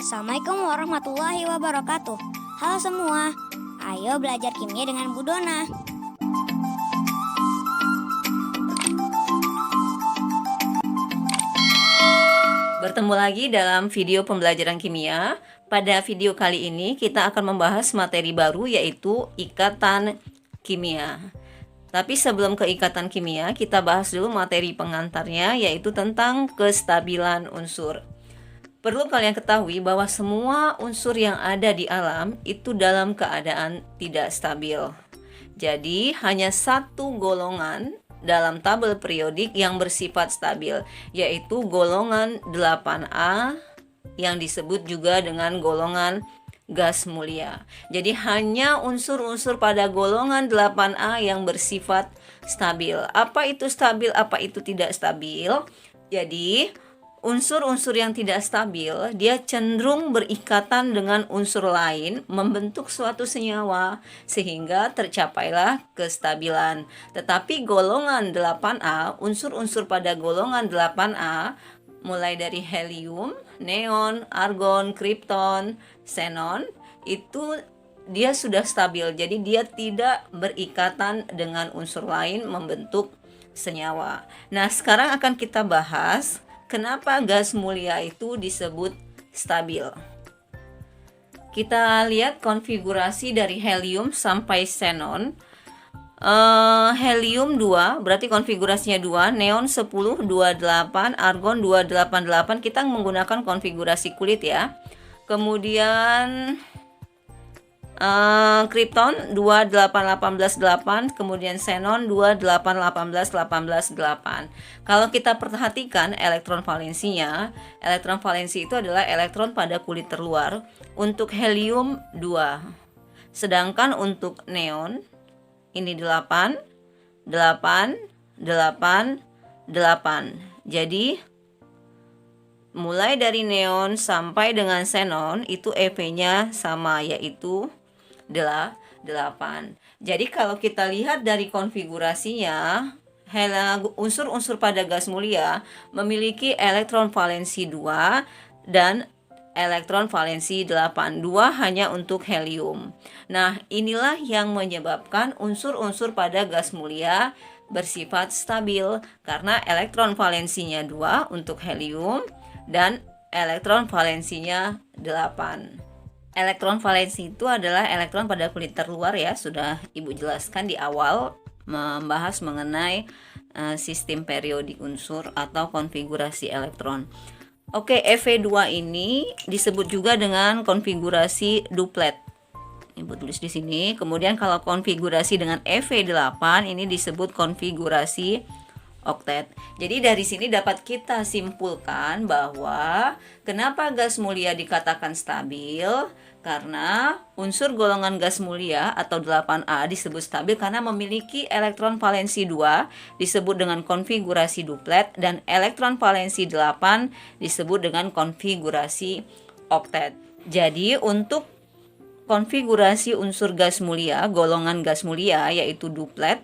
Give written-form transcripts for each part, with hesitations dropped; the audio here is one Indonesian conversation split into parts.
Assalamualaikum warahmatullahi wabarakatuh. Halo semua, ayo belajar kimia dengan Bu Dona. Bertemu lagi dalam video pembelajaran kimia. Pada video kali ini kita akan membahas materi baru, yaitu ikatan kimia. Tapi sebelum ke ikatan kimia, kita bahas dulu materi pengantarnya, yaitu tentang kestabilan unsur. Perlu kalian ketahui bahwa semua unsur yang ada di alam itu dalam keadaan tidak stabil. Jadi hanya satu golongan dalam tabel periodik yang bersifat stabil, yaitu golongan 8A yang disebut juga dengan golongan gas mulia. Jadi hanya unsur-unsur pada golongan 8A yang bersifat stabil. Apa itu stabil, apa itu tidak stabil? Jadi unsur-unsur yang tidak stabil, dia cenderung berikatan dengan unsur lain, membentuk suatu senyawa, sehingga tercapailah kestabilan. Tetapi golongan 8A, unsur-unsur pada golongan 8A, mulai dari helium, neon, argon, krypton, xenon, itu dia sudah stabil. Jadi dia tidak berikatan dengan unsur lain membentuk senyawa. Nah, sekarang akan kita bahas kenapa gas mulia itu disebut stabil. Kita lihat konfigurasi dari helium sampai xenon. Helium 2 berarti konfigurasinya 2, neon 10, 28, argon 288. Kita menggunakan konfigurasi kulit ya. Kemudian krypton 28188, kemudian xenon 28188. Kalau kita perhatikan elektron valensinya, elektron valensi itu adalah elektron pada kulit terluar untuk helium 2. Sedangkan untuk neon ini 8, 8, 8, 8. Jadi mulai dari neon sampai dengan xenon itu EV-nya sama, yaitu 8. Jadi kalau kita lihat dari konfigurasinya, unsur-unsur pada gas mulia memiliki elektron valensi 2 dan elektron valensi 8. 2 hanya untuk helium. Nah, inilah yang menyebabkan unsur-unsur pada gas mulia bersifat stabil, karena elektron valensinya 2 untuk helium dan elektron valensinya 8. Elektron valensi itu adalah elektron pada kulit terluar ya, sudah Ibu jelaskan di awal membahas mengenai sistem periodik unsur atau konfigurasi elektron. Oke, EV2 ini disebut juga dengan konfigurasi duplet. Ibu tulis di sini. Kemudian kalau konfigurasi dengan EV8 ini disebut konfigurasi oktet. Jadi dari sini dapat kita simpulkan bahwa kenapa gas mulia dikatakan stabil? Karena unsur golongan gas mulia atau 8A disebut stabil karena memiliki elektron valensi 2 disebut dengan konfigurasi duplet, dan elektron valensi 8 disebut dengan konfigurasi oktet. Jadi untuk konfigurasi unsur gas mulia, golongan gas mulia yaitu duplet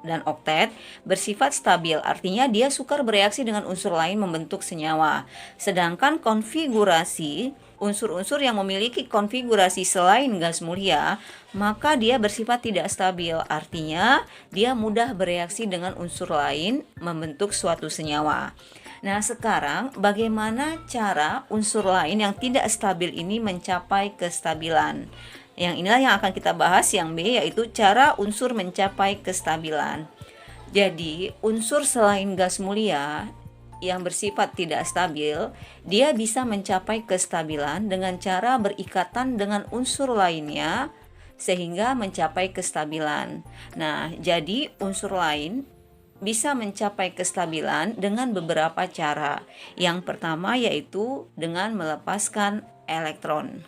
dan oktet bersifat stabil, artinya dia sukar bereaksi dengan unsur lain membentuk senyawa. Sedangkan konfigurasi unsur-unsur yang memiliki konfigurasi selain gas mulia, maka dia bersifat tidak stabil, artinya dia mudah bereaksi dengan unsur lain membentuk suatu senyawa. Nah, sekarang bagaimana cara unsur lain yang tidak stabil ini mencapai kestabilan? Yang inilah yang akan kita bahas, yang B, yaitu cara unsur mencapai kestabilan. Jadi, unsur selain gas mulia yang bersifat tidak stabil, dia bisa mencapai kestabilan dengan cara berikatan dengan unsur lainnya sehingga mencapai kestabilan. Nah, jadi unsur lain bisa mencapai kestabilan dengan beberapa cara. Yang pertama yaitu dengan melepaskan elektron.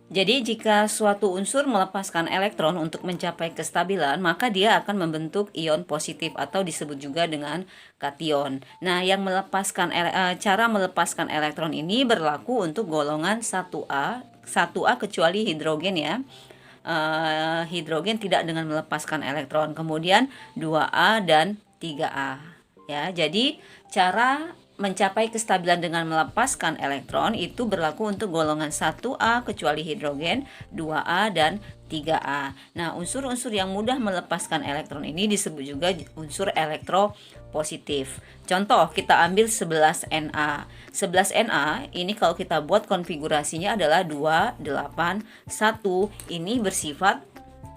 Jadi jika suatu unsur melepaskan elektron untuk mencapai kestabilan, maka dia akan membentuk ion positif atau disebut juga dengan kation. Nah, yang cara melepaskan elektron ini berlaku untuk golongan 1A kecuali hidrogen ya. Hidrogen tidak dengan melepaskan elektron. Kemudian 2A dan 3A. Ya, jadi cara mencapai kestabilan dengan melepaskan elektron itu berlaku untuk golongan 1A kecuali hidrogen, 2A dan 3A. Nah, unsur-unsur yang mudah melepaskan elektron ini disebut juga unsur elektropositif. Contoh, kita ambil 11Na. 11Na ini kalau kita buat konfigurasinya adalah 2, 8, 1. Ini bersifat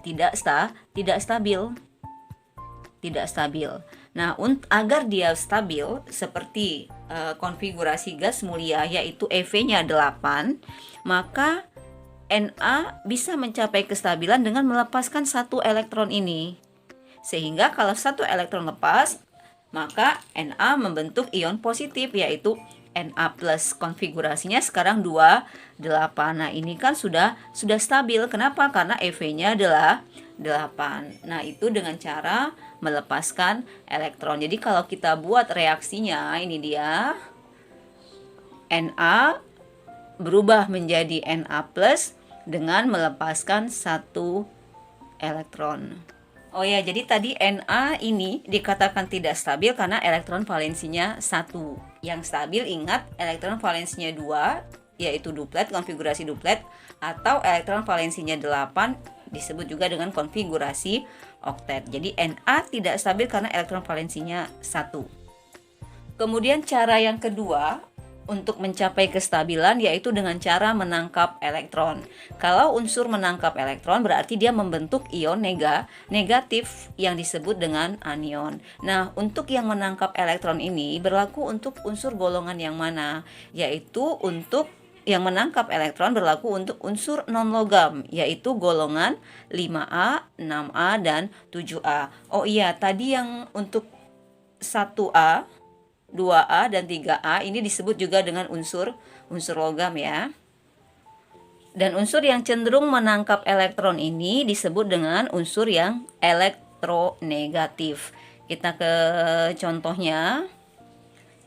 tidak stabil. Tidak stabil. Nah, agar dia stabil seperti konfigurasi gas mulia yaitu EV-nya 8, maka Na bisa mencapai kestabilan dengan melepaskan satu elektron ini. Sehingga kalau satu elektron lepas, maka Na membentuk ion positif yaitu Na+. Konfigurasinya sekarang 2, 8. Nah, ini kan sudah stabil. Kenapa? Karena EV-nya adalah 8. Nah, itu dengan cara melepaskan elektron. Jadi kalau kita buat reaksinya, ini dia. Na berubah menjadi Na+ dengan melepaskan satu elektron. Oh ya, jadi tadi Na ini dikatakan tidak stabil karena elektron valensinya 1. Yang stabil, ingat, elektron valensinya 2, yaitu duplet, konfigurasi duplet, atau elektron valensinya 8 disebut juga dengan konfigurasi oktet. Jadi Na tidak stabil karena elektron valensinya 1. Kemudian cara yang kedua untuk mencapai kestabilan yaitu dengan cara menangkap elektron. Kalau unsur menangkap elektron berarti dia membentuk ion negatif yang disebut dengan anion. Nah, untuk yang menangkap elektron ini berlaku untuk unsur golongan yang mana? Yaitu untuk yang menangkap elektron berlaku untuk unsur non-logam, yaitu golongan 5A, 6A, dan 7A. Oh iya, tadi yang untuk 1A, 2A, dan 3A ini disebut juga dengan unsur logam ya. Dan unsur yang cenderung menangkap elektron ini disebut dengan unsur yang elektronegatif. Kita ke contohnya.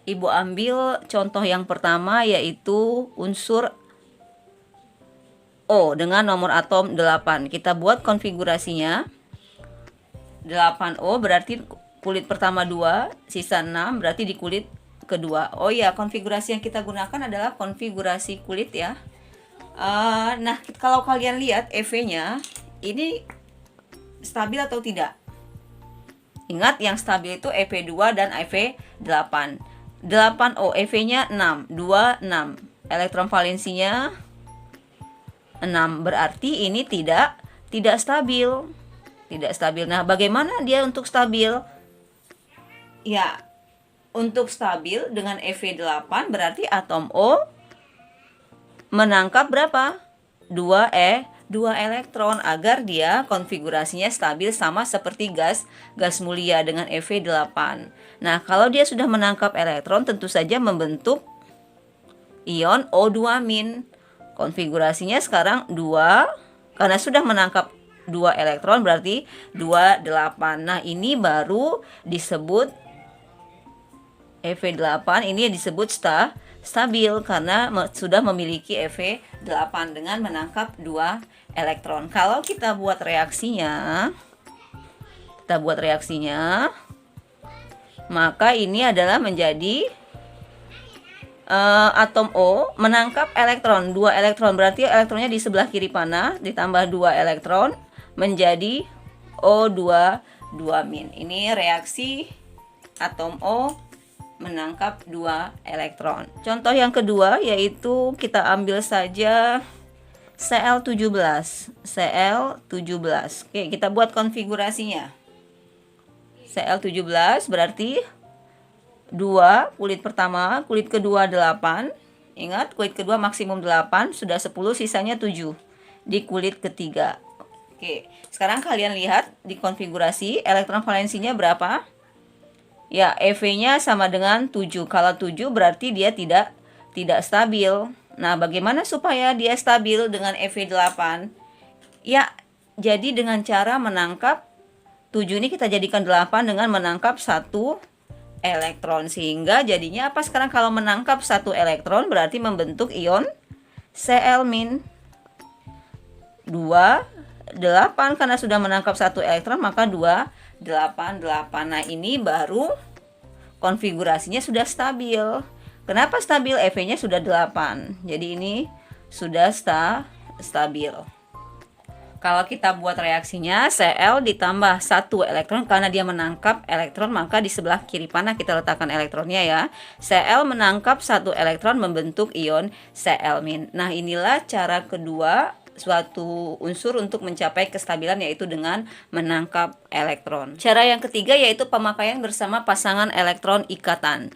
Ibu ambil contoh yang pertama yaitu unsur O dengan nomor atom 8. Kita buat konfigurasinya. 8O berarti kulit pertama 2, sisa 6 berarti di kulit kedua. Oh ya, konfigurasi yang kita gunakan adalah konfigurasi kulit ya. Nah, kalau kalian lihat EV-nya ini stabil atau tidak? Ingat, yang stabil itu EV2 dan EV8. 8O, EV-nya 6, 2, 6. Elektron valensinya 6, berarti ini tidak stabil. Tidak stabil. Nah, bagaimana dia untuk stabil? Ya, untuk stabil dengan EV8 berarti atom O menangkap berapa? 2 elektron agar dia konfigurasinya stabil sama seperti gas mulia dengan EV8. Nah, kalau dia sudah menangkap elektron tentu saja membentuk ion O2-. Konfigurasinya sekarang 2 karena sudah menangkap 2 elektron berarti 2, 8. Nah, ini baru disebut EV8, ini disebut stabil karena sudah memiliki EV8 dengan menangkap 2 elektron. Kalau kita buat reaksinya, maka ini adalah menjadi atom O menangkap elektron, 2 elektron, berarti elektronnya di sebelah kiri panah ditambah 2 elektron menjadi O2 2-. Ini reaksi atom O menangkap 2 elektron. Contoh yang kedua yaitu kita ambil saja Cl17. Oke, kita buat konfigurasinya. Cl17 berarti 2, kulit pertama, kulit kedua 8. Ingat, kulit kedua maksimum 8, sudah 10, sisanya 7 di kulit ketiga. Oke, sekarang kalian lihat di konfigurasi elektron valensinya berapa? Ya, EV-nya sama dengan 7. Kalau 7 berarti dia tidak stabil. Nah, bagaimana supaya dia stabil dengan EV8? Ya, jadi dengan cara menangkap 7 ini kita jadikan 8 dengan menangkap 1 elektron. Sehingga jadinya apa sekarang kalau menangkap 1 elektron berarti membentuk ion Cl-. 2, 8 karena sudah menangkap 1 elektron maka 2, 8, 8. Nah, ini baru konfigurasinya sudah stabil. Kenapa stabil? EV-nya sudah 8. Jadi ini sudah stabil. Kalau kita buat reaksinya, Cl ditambah 1 elektron karena dia menangkap elektron, maka di sebelah kiri panah kita letakkan elektronnya ya. Cl menangkap 1 elektron membentuk ion Cl-. Nah, inilah cara kedua suatu unsur untuk mencapai kestabilan, yaitu dengan menangkap elektron. Cara yang ketiga yaitu pemakaian bersama pasangan elektron ikatan.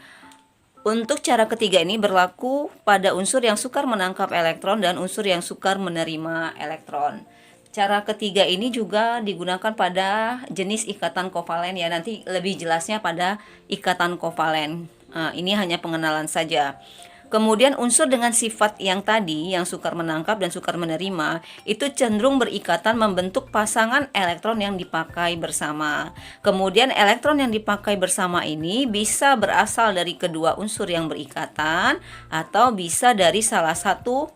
Untuk cara ketiga ini berlaku pada unsur yang sukar menangkap elektron dan unsur yang sukar menerima elektron. Cara ketiga ini juga digunakan pada jenis ikatan kovalen ya, nanti lebih jelasnya pada ikatan kovalen. Ini hanya pengenalan saja. Kemudian unsur dengan sifat yang tadi, yang sukar menangkap dan sukar menerima, itu cenderung berikatan membentuk pasangan elektron yang dipakai bersama. Kemudian elektron yang dipakai bersama ini bisa berasal dari kedua unsur yang berikatan atau bisa dari salah satu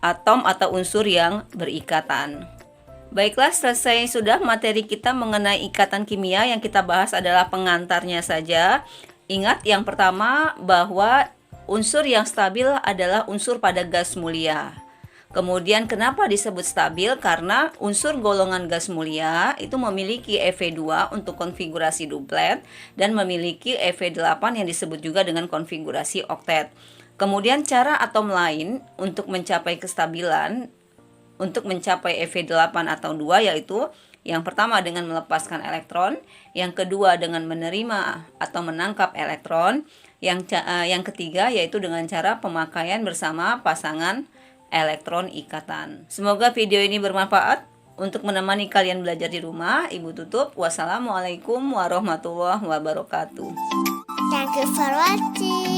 atom atau unsur yang berikatan. Baiklah, selesai sudah materi kita mengenai ikatan kimia. Yang kita bahas adalah pengantarnya saja. Ingat yang pertama bahwa unsur yang stabil adalah unsur pada gas mulia. Kemudian kenapa disebut stabil? Karena unsur golongan gas mulia itu memiliki Ev2 untuk konfigurasi duplet dan memiliki Ev8 yang disebut juga dengan konfigurasi oktet. Kemudian cara atom lain untuk mencapai kestabilan, untuk mencapai Ev8 atau 2 yaitu yang pertama dengan melepaskan elektron, yang kedua dengan menerima atau menangkap elektron, yang ketiga yaitu dengan cara pemakaian bersama pasangan elektron ikatan. Semoga video ini bermanfaat untuk menemani kalian belajar di rumah. Ibu tutup. Wassalamualaikum warahmatullahi wabarakatuh. Thank you for watching.